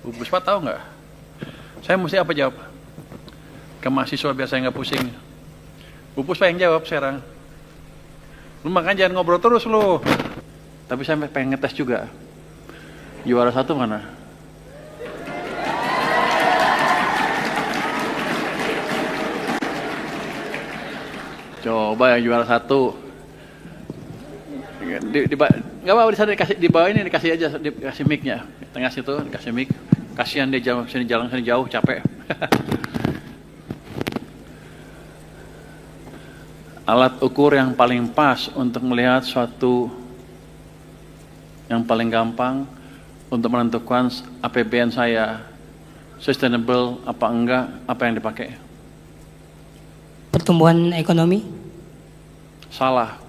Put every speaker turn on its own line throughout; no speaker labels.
Bu Puspa tahu nggak? Saya mesti apa jawab? Ke mahasiswa biar saya nggak pusing. Bu Puspa yang jawab sekarang. Lu makanya jangan ngobrol terus lu. Tapi saya pengen ngetes juga. Juara 1 mana? Coba yang juara 1. Nggak apa-apa, di sana dikasih, di bawah ini dikasih aja, dikasih mic-nya. Di tengah situ dikasih mic. Kasihan dia jalan sini jauh, capek. Alat ukur yang paling pas untuk melihat suatu yang paling gampang untuk menentukan APBN saya sustainable apa enggak, apa yang dipakai?
Pertumbuhan ekonomi?
Salah.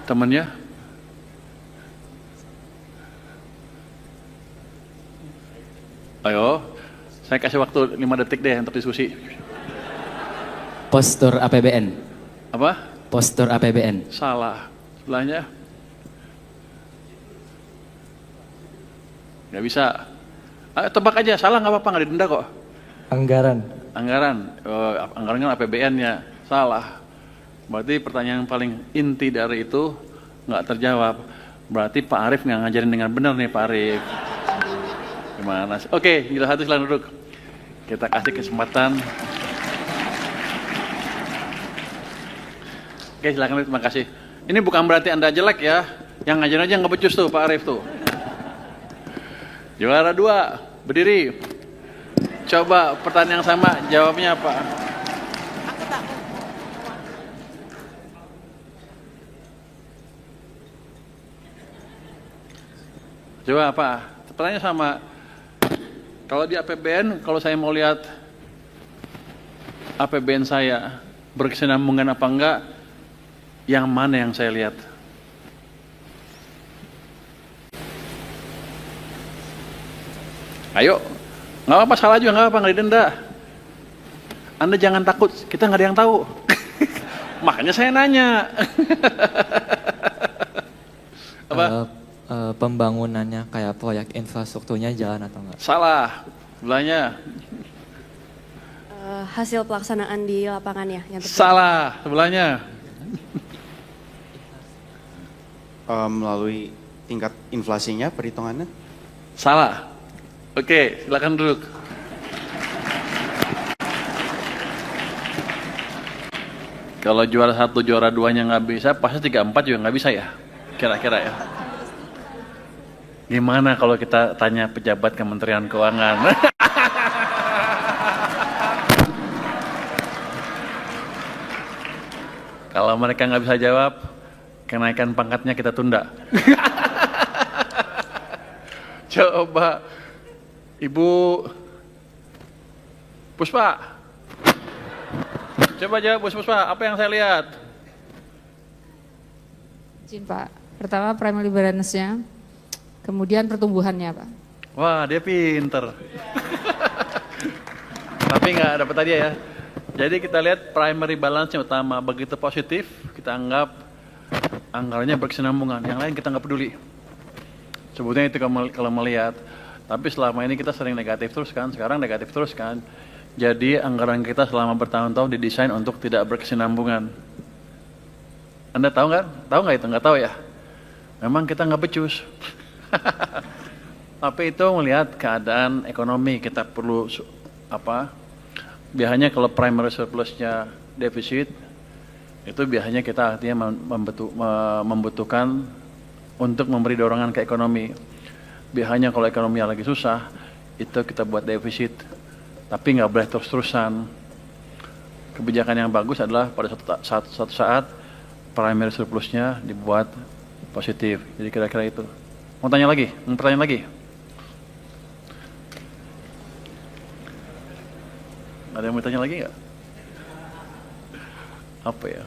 Temennya? Ayo, saya kasih waktu 5 detik deh untuk diskusi.
Postur APBN.
Apa?
Postur APBN.
Salah. Sebelahnya? Nggak bisa. Ayo, tebak aja, salah nggak apa-apa, nggak didenda kok.
Anggaran.
Anggaran, anggaran kan APBN-nya. Salah. Berarti pertanyaan yang paling inti dari itu nggak terjawab. Berarti Pak Arief nggak ngajarin dengan benar nih Pak Arief. Gimana sih? Oke, jelas satu silakan duduk. Kita kasih kesempatan. Oke, silakan, terima kasih. Ini bukan berarti Anda jelek ya. Yang ngajarin aja nggak becus tuh Pak Arief tuh. Juara 2, berdiri. Coba pertanyaan yang sama, jawabnya apa? Coba apa? Pertanyaan sama. Kalau di APBN, kalau saya mau lihat APBN saya berkesinambungan apa enggak, yang mana yang saya lihat? Ayo, nggak apa-apa, salah juga nggak apa-apa, nggak didenda. Anda jangan takut, kita nggak ada yang tahu. Makanya saya nanya. Apa?
Pembangunannya kayak proyek infrastrukturnya jalan atau enggak?
Salah, sebelahnya.
Hasil pelaksanaan di lapangan ya yang terjadi.
Salah, sebelahnya.
Melalui tingkat inflasinya perhitungannya?
Salah. Oke, silakan duduk. Kalau juara 1, juara 2-nya nggak bisa, pasti 3, 4 juga nggak bisa ya? Kira-kira ya? Gimana kalau kita tanya pejabat Kementerian Keuangan? Kalau mereka nggak bisa jawab, kenaikan pangkatnya kita tunda. Coba Ibu Puspa, coba jawab Bu Puspa, apa yang saya lihat?
Izin Pak, pertama primary balance-nya, kemudian pertumbuhannya Pak.
Wah, dia pinter. Tapi nggak dapat tadi ya. Jadi kita lihat primary balance-nya utama, begitu positif, kita anggap anggarannya berkesinambungan, yang lain kita nggak peduli. Sebetulnya itu kalau melihat. Tapi selama ini kita sering negatif terus kan, sekarang negatif terus kan. Jadi anggaran kita selama bertahun-tahun didesain untuk tidak berkesinambungan. Anda tahu nggak? Tahu nggak itu? Nggak tahu ya? Memang kita nggak becus. Tapi itu melihat keadaan ekonomi, kita perlu apa? Biasanya kalau primary surplusnya defisit, itu biasanya kita artinya membutuhkan untuk memberi dorongan ke ekonomi. Biasanya kalau ekonomi lagi susah, itu kita buat defisit. Tapi nggak boleh terus-terusan. Kebijakan yang bagus adalah pada suatu saat primary surplusnya dibuat positif. Jadi kira-kira itu. Mau tanya lagi? Mau pertanyaan lagi? Ada yang mau tanya lagi nggak? Apa ya?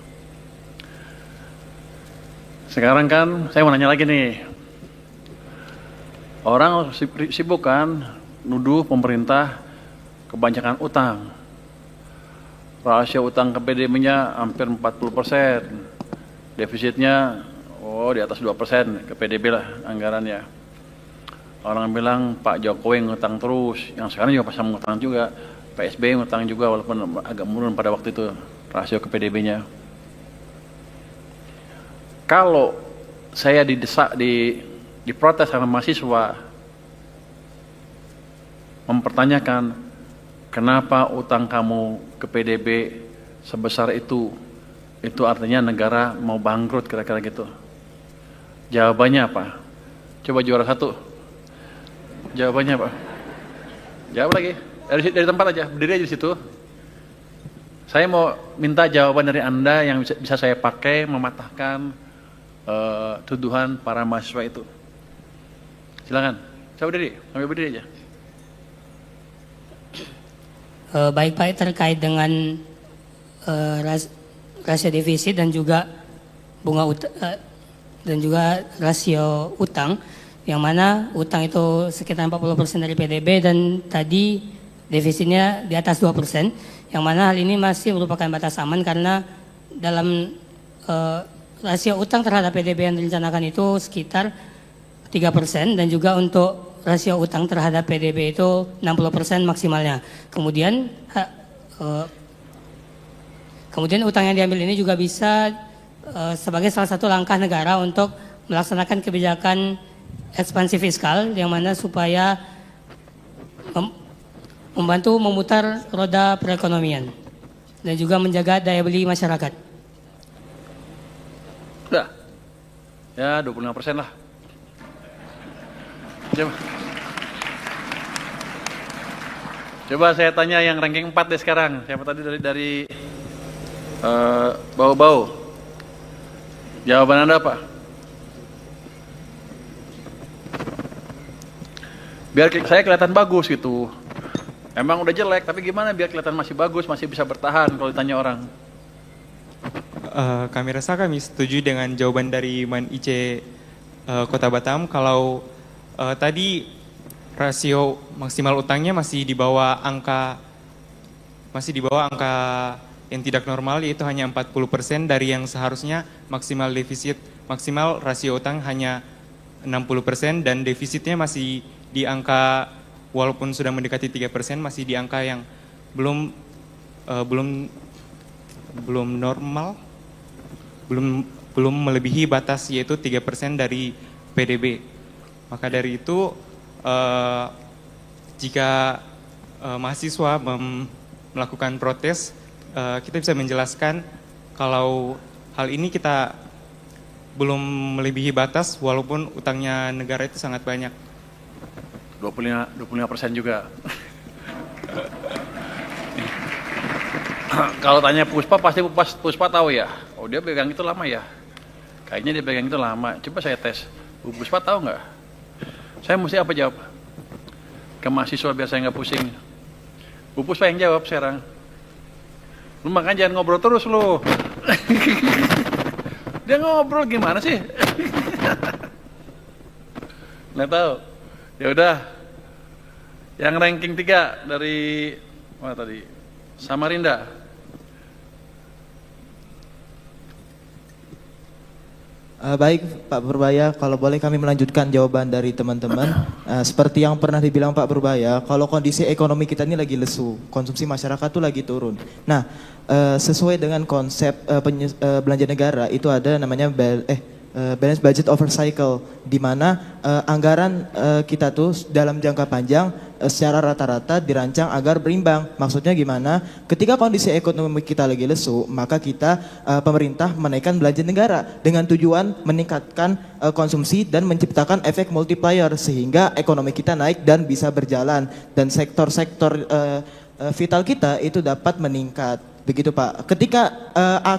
Sekarang kan saya mau nanya lagi nih. Orang sibuk kan nuduh pemerintah kebanyakan utang. Rasio utang ke PDB-nya hampir 40%. Defisitnya di atas 2% ke PDB lah anggarannya. Orang bilang Pak Jokowi ngutang terus, yang sekarang juga pasang ngutang juga. Pak SBY ngutang juga walaupun agak menurun pada waktu itu rasio ke PDB-nya. Kalau saya didesak, diprotes sama mahasiswa, mempertanyakan kenapa utang kamu ke PDB sebesar itu artinya negara mau bangkrut kira-kira gitu. Jawabannya apa? Coba juara satu. Jawabannya apa? Jawab lagi. Dari tempat aja, berdiri aja di situ. Saya mau minta jawaban dari Anda yang bisa saya pakai mematahkan tuduhan para mahasiswa itu. Silakan. Coba berdiri, sambil berdiri aja.
Baik Pak, terkait dengan rasio defisit dan juga dan juga rasio utang, yang mana utang itu sekitar 40% dari PDB dan tadi defisitnya di atas 2%, yang mana hal ini masih merupakan batas aman karena dalam rasio utang terhadap PDB yang direncanakan itu sekitar 3% dan juga untuk rasio utang terhadap PDB itu 60% maksimalnya. Kemudian utang yang diambil ini juga bisa sebagai salah satu langkah negara untuk melaksanakan kebijakan ekspansi fiskal yang mana supaya membantu memutar roda perekonomian dan juga menjaga daya beli masyarakat.
Udah. Ya 25% lah. Coba saya tanya yang ranking 4 deh sekarang. Siapa tadi dari bau-bau? Jawaban Anda apa? Biar saya kelihatan bagus gitu. Emang udah jelek, tapi gimana biar kelihatan masih bagus, masih bisa bertahan kalau ditanya orang?
Kami rasa kami setuju dengan jawaban dari Man IC Kota Batam. Kalau tadi rasio maksimal utangnya masih di bawah angka yang tidak normal, yaitu hanya 40% dari yang seharusnya maksimal rasio utang hanya 60% dan defisitnya masih di angka, walaupun sudah mendekati 3%, masih di angka yang belum normal, belum melebihi batas yaitu 3% dari PDB. Maka dari itu jika mahasiswa melakukan protes, kita bisa menjelaskan kalau hal ini kita belum melebihi batas walaupun utangnya negara itu sangat banyak.
25% juga. Kalau tanya Puspa, pasti Puspa tahu ya. Oh, dia pegang itu lama ya. Kayaknya dia pegang itu lama. Coba saya tes. Bu Puspa tahu nggak? Saya mesti apa jawab? Ke mahasiswa biar saya nggak pusing. Bu Puspa yang jawab sekarang. Lu makanya jangan ngobrol terus lu. Dia ngobrol gimana sih? Nggak tahu. Ya udah. Yang ranking 3 dari mana tadi? Samarinda.
Baik Pak Purbaya, kalau boleh kami melanjutkan jawaban dari teman-teman. Seperti yang pernah dibilang Pak Purbaya, kalau kondisi ekonomi kita ini lagi lesu, konsumsi masyarakat tuh lagi turun. Nah, sesuai dengan konsep belanja negara itu ada namanya balance budget over cycle, di mana anggaran kita tuh dalam jangka panjang secara rata-rata dirancang agar berimbang. Maksudnya gimana? Ketika kondisi ekonomi kita lagi lesu, maka kita pemerintah menaikkan belanja negara dengan tujuan meningkatkan konsumsi dan menciptakan efek multiplier sehingga ekonomi kita naik dan bisa berjalan dan sektor-sektor vital kita itu dapat meningkat. Begitu Pak. Ketika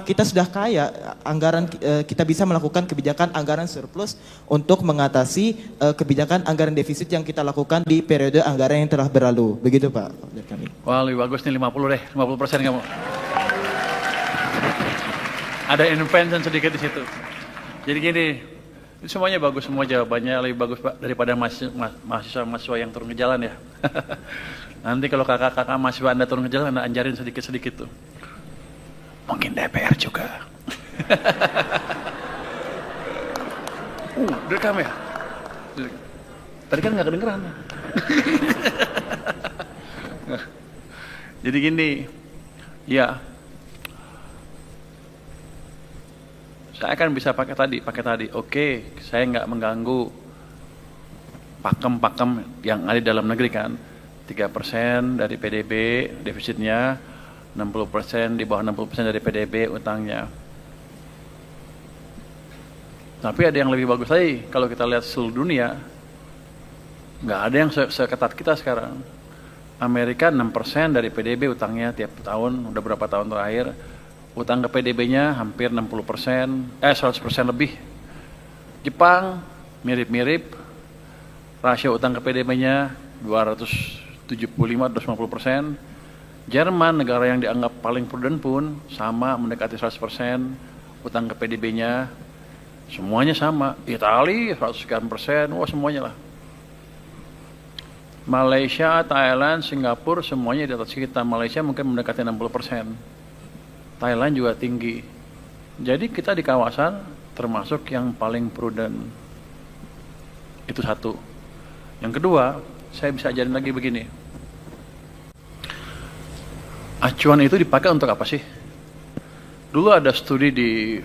kita sudah kaya, anggaran kita bisa melakukan kebijakan anggaran surplus untuk mengatasi kebijakan anggaran defisit yang kita lakukan di periode anggaran yang telah berlalu. Begitu Pak dari kami.
Wah, lebih bagus nih 50 deh, 50% kamu. Ada invention sedikit di situ. Jadi gini, itu semuanya bagus, semua jawabannya lebih bagus Pak daripada mahasiswa yang turun ke jalan ya. Nanti kalau kakak-kakak mahasiswa Anda turun ke jalan, Anda anjarin sedikit-sedikit tuh. Mungkin DPR juga. Direkam ya? Tadi kan nggak kedengeran. Jadi gini, ya, saya kan bisa pakai tadi. Oke, saya nggak mengganggu pakem-pakem yang ada di dalam negeri kan. 3% dari PDB defisitnya, 60% di bawah 60% dari PDB utangnya. Tapi ada yang lebih bagus lagi, kalau kita lihat seluruh dunia, nggak ada yang seketat kita sekarang. Amerika 6% dari PDB utangnya tiap tahun, udah berapa tahun terakhir, utang ke PDB-nya hampir 60%, 100% lebih. Jepang mirip-mirip, rasio utang ke PDB-nya 275-250%. Jerman, negara yang dianggap paling prudent pun sama, mendekati 100%, utang ke PDB-nya semuanya sama. Itali 100%, wah semuanya lah. Malaysia, Thailand, Singapura semuanya di atas kita. Malaysia mungkin mendekati 60%. Thailand juga tinggi. Jadi kita di kawasan termasuk yang paling prudent. Itu satu. Yang kedua, saya bisa ajarin lagi begini. Acuan itu dipakai untuk apa sih? Dulu ada studi di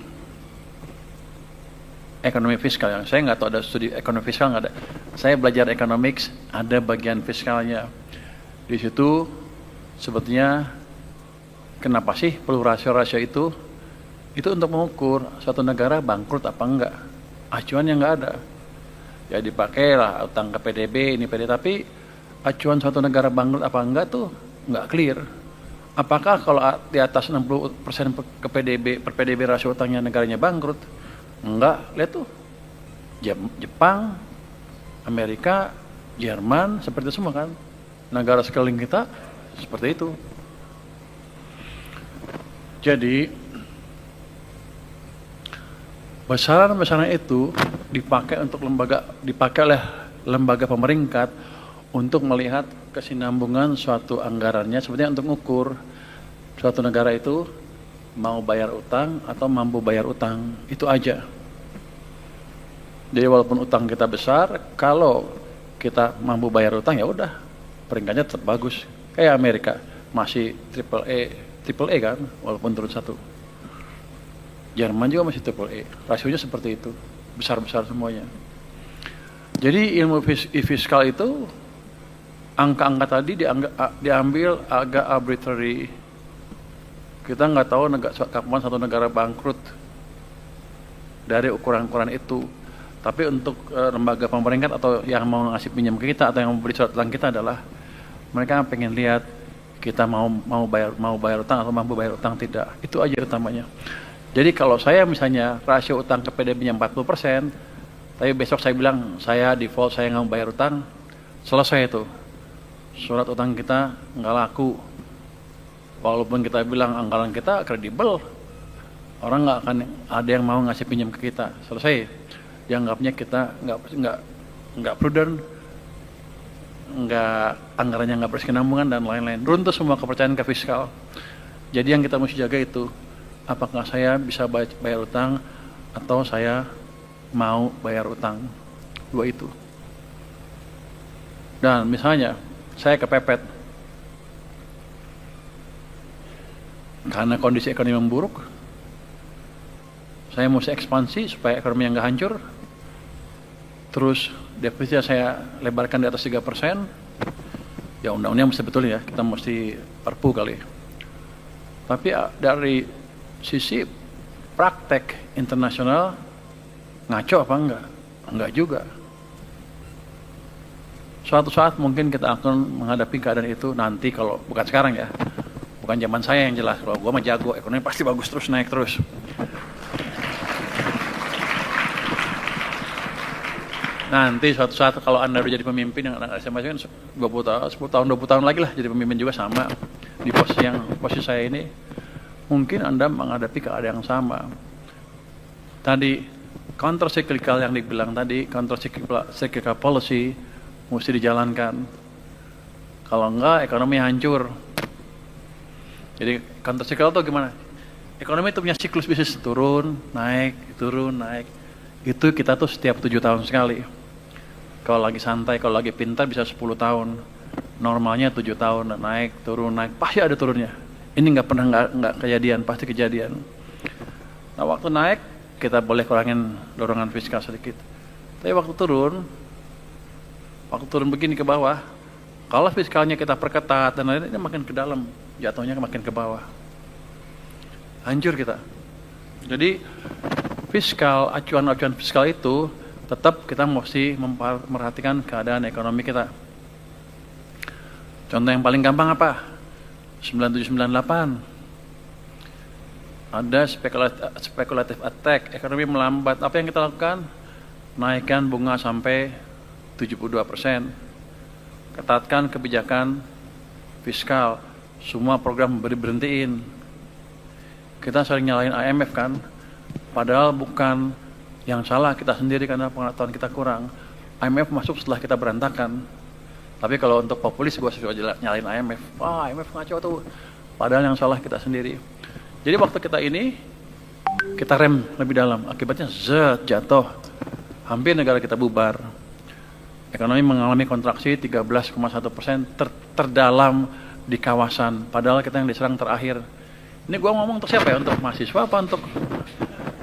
ekonomi fiskal, yang saya nggak tahu ada studi ekonomi fiskal, nggak ada. Saya belajar economics, ada bagian fiskalnya. Di situ sebetulnya kenapa sih perlu rasio-rasio itu? Itu untuk mengukur suatu negara bangkrut apa enggak. Acuan yang nggak ada. Ya dipakailah utang ke PDB ini PDB, tapi acuan suatu negara bangkrut apa enggak tuh nggak clear. Apakah kalau di atas 60% ke PDB, per PDB rasio utangnya negaranya bangkrut? Enggak, lihat tuh. Jepang, Amerika, Jerman, seperti itu semua kan. Negara sekeliling kita seperti itu. Jadi besaran-besaran itu dipakai oleh lembaga pemerintah untuk melihat kesinambungan suatu anggarannya, sebetulnya untuk mengukur suatu negara itu mau bayar utang atau mampu bayar utang, itu aja. Jadi walaupun utang kita besar, kalau kita mampu bayar utang ya udah, peringkatnya tetap bagus. Kayak Amerika masih triple A kan, walaupun turun 1. Jerman juga masih triple A, rasionya seperti itu, besar-besar semuanya. Jadi ilmu fiskal itu angka-angka tadi diambil agak arbitrary. Kita nggak tahu kapan satu negara bangkrut dari ukuran-ukuran itu. Tapi untuk lembaga pemerintah atau yang mau ngasih pinjam ke kita atau yang memberi surat utang kita adalah mereka pengen lihat kita mau bayar utang atau mampu bayar utang tidak. Itu aja utamanya. Jadi kalau saya misalnya rasio utang ke PDB-nya 40%, tapi besok saya bilang saya default, saya nggak mau bayar utang, selesai itu. Surat utang kita nggak laku. Walaupun kita bilang anggaran kita kredibel, orang nggak akan ada yang mau ngasih pinjam ke kita. Selesai. Dianggapnya kita nggak prudent, anggarannya nggak berkesinambungan dan lain-lain. Runtuh semua kepercayaan ke fiskal. Jadi yang kita mesti jaga itu, apakah saya bisa bayar utang atau saya mau bayar utang. Dua itu. Dan misalnya saya kepepet karena kondisi ekonomi memburuk, saya mesti ekspansi supaya ekonomi yang nggak hancur. Terus defisitnya saya lebarkan di atas 3%. Ya undang-undangnya mesti betul ya, kita mesti perpu kali. Tapi dari sisi praktek internasional ngaco apa enggak? Enggak juga. Suatu saat mungkin kita akan menghadapi keadaan itu nanti, kalau bukan sekarang ya. Bukan zaman saya yang jelas, kalau gua mah jago, ekonomi pasti bagus terus, naik terus. Nanti suatu saat kalau Anda udah jadi pemimpin yang saya masih kan 20 tahun lagi lah jadi pemimpin juga sama di posisi saya ini, mungkin Anda menghadapi keadaan yang sama. Tadi counter cyclical yang dibilang tadi, counter cyclical policy mesti dijalankan. Kalau enggak ekonomi hancur. Jadi counter cyclical itu gimana? Ekonomi itu punya siklus bisnis, turun, naik. Itu kita tuh setiap 7 tahun sekali. Kalau lagi santai, kalau lagi pintar bisa 10 tahun. Normalnya 7 tahun, naik, naik. Pasti ada turunnya. Ini nggak pernah nggak kejadian, pasti kejadian. Nah waktu naik, kita boleh kurangin dorongan fiskal sedikit. Tapi waktu turun begini ke bawah, kalau fiskalnya kita perketat dan lain-lain, ini makin ke dalam, jatuhnya makin ke bawah. Hancur kita. Jadi fiskal, acuan-acuan fiskal itu tetap kita mesti memperhatikan keadaan ekonomi kita. Contoh yang paling gampang apa? 9798. Ada spekulatif attack, ekonomi melambat. Apa yang kita lakukan? Naikkan bunga sampai 72%. Ketatkan kebijakan fiskal. Semua program berhentiin. Kita sering nyalain IMF kan? Padahal bukan yang salah kita sendiri karena pengetahuan kita kurang. IMF masuk setelah kita berantakan. Tapi kalau untuk populis gue suka nyalain IMF. Wah IMF ngaco tuh. Padahal yang salah kita sendiri. Jadi waktu kita ini, kita rem lebih dalam. Akibatnya jatuh. Hampir negara kita bubar. Ekonomi mengalami kontraksi 13,1% terdalam di kawasan. Padahal kita yang diserang terakhir. Ini gue ngomong untuk siapa ya? Untuk mahasiswa apa untuk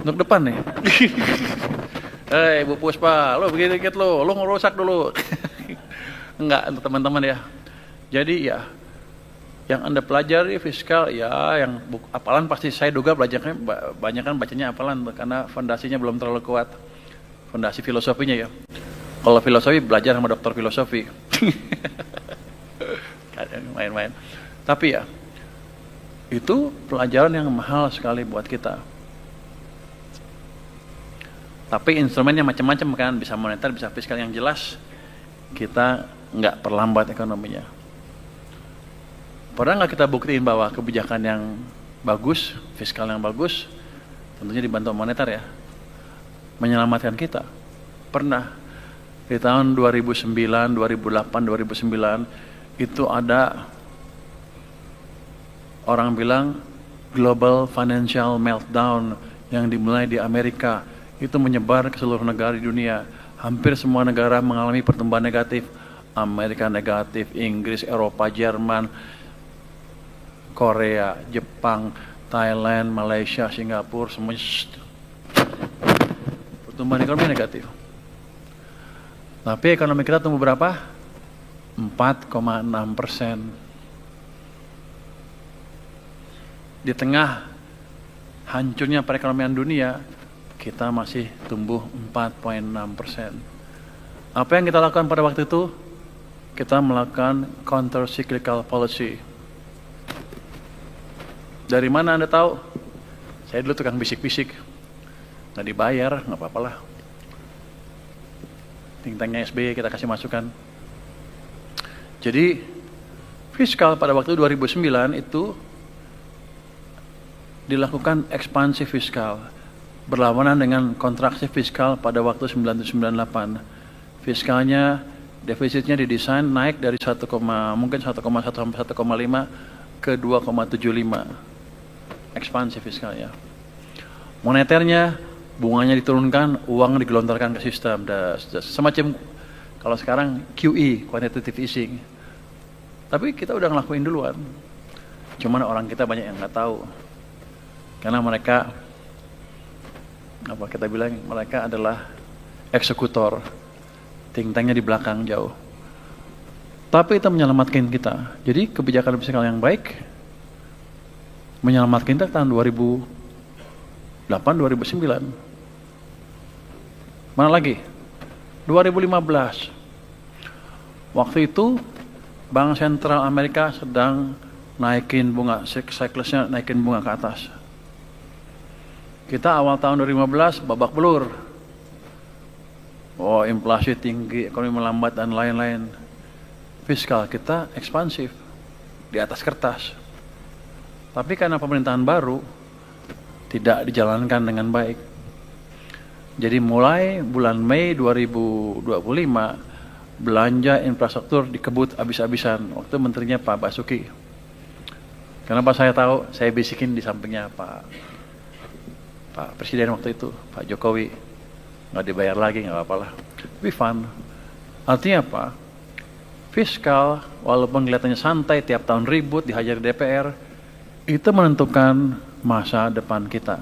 depan nih? Hei Bu Puspa, lo begini dikit lo ngerusak dulu. Enggak, untuk teman-teman ya. Jadi ya, yang Anda pelajari fiskal ya, yang apalan pasti saya duga belajarnya banyak kan bacanya apalan karena fondasinya belum terlalu kuat. Fondasi filosofinya ya. Kalau filosofi belajar sama dokter filosofi. Main-main. Tapi ya, itu pelajaran yang mahal sekali buat kita. Tapi instrumennya macam-macam kan, bisa moneter, bisa fiskal. Yang jelas kita nggak perlambat ekonominya. Pernah nggak kita buktiin bahwa kebijakan yang bagus, fiskal yang bagus, tentunya dibantu moneter ya, menyelamatkan kita? Pernah. Di tahun 2009, 2008, 2009 itu ada orang bilang global financial meltdown yang dimulai di Amerika. Itu menyebar ke seluruh negara di dunia. Hampir semua negara mengalami pertumbuhan negatif. Amerika negatif, Inggris, Eropa, Jerman, Korea, Jepang, Thailand, Malaysia, Singapura, semuanya pertumbuhan ekonomi negatif. Tapi ekonomi kita tumbuh berapa? 4,6%. Di tengah hancurnya perekonomian dunia, kita masih tumbuh 4,6%. Apa yang kita lakukan pada waktu itu? Kita melakukan counter cyclical policy. Dari mana Anda tahu? Saya dulu tukang bisik-bisik. Nggak dibayar, nggak apa-apa lah. Think-tanknya SBY kita kasih masukan. Jadi, fiskal pada waktu 2009 itu dilakukan ekspansi fiskal. Berlawanan dengan kontraksi fiskal pada waktu 1998. Fiskalnya, defisitnya didesain naik dari 1,1 sampai 1,5 ke 2,75. Ekspansi fiskalnya. Moneternya, bunganya diturunkan, uang digelontorkan ke sistem. Semacam kalau sekarang QE, quantitative easing. Tapi kita udah ngelakuin duluan. Cuman orang kita banyak yang nggak tahu. Karena mereka, apa kita bilang, mereka adalah eksekutor. Think-tanknya di belakang jauh. Tapi itu menyelamatkan kita. Jadi kebijakan fiskal yang baik menyelamatkan kita tahun 2008-2009. Mana lagi? 2015. Waktu itu Bank Sentral Amerika sedang naikin bunga, siklusnya naikin bunga ke atas. Kita awal tahun 2015 babak belur. Oh, inflasi tinggi, ekonomi melambat dan lain-lain. Fiskal kita ekspansif di atas kertas. Tapi karena pemerintahan baru tidak dijalankan dengan baik. Jadi mulai bulan Mei 2025 belanja infrastruktur dikebut habis-habisan. Waktu menterinya Pak Basuki. Kenapa saya tahu? Saya bisikin di sampingnya Pak Presiden waktu itu, Pak Jokowi. Nggak dibayar lagi, nggak apa-apa lah. Tapi fun. Artinya apa? Fiskal, walaupun kelihatannya santai, tiap tahun ribut, dihajar DPR, itu menentukan masa depan kita.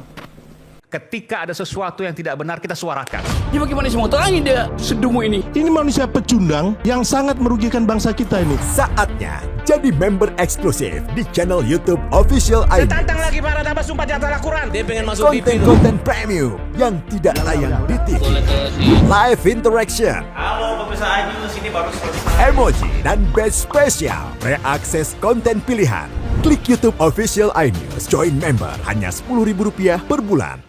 Ketika ada sesuatu yang tidak benar, kita suarakan.
Ya bagaimana semua terangin dia sedungu ini?
Ini manusia pecundang yang sangat merugikan bangsa kita ini.
Saatnya jadi member eksklusif di channel YouTube Official iNews.
Tantang lagi para nama sumpah di antara Al-Quran. Dia pengen masuk TV.
Konten-konten premium yang tidak tayang di TV. Live interaction.
Halo pemirsa iNews, ini baru
Emoji dan badge spesial. Reakses konten pilihan. Klik YouTube Official iNews. Join member hanya Rp10.000 per bulan.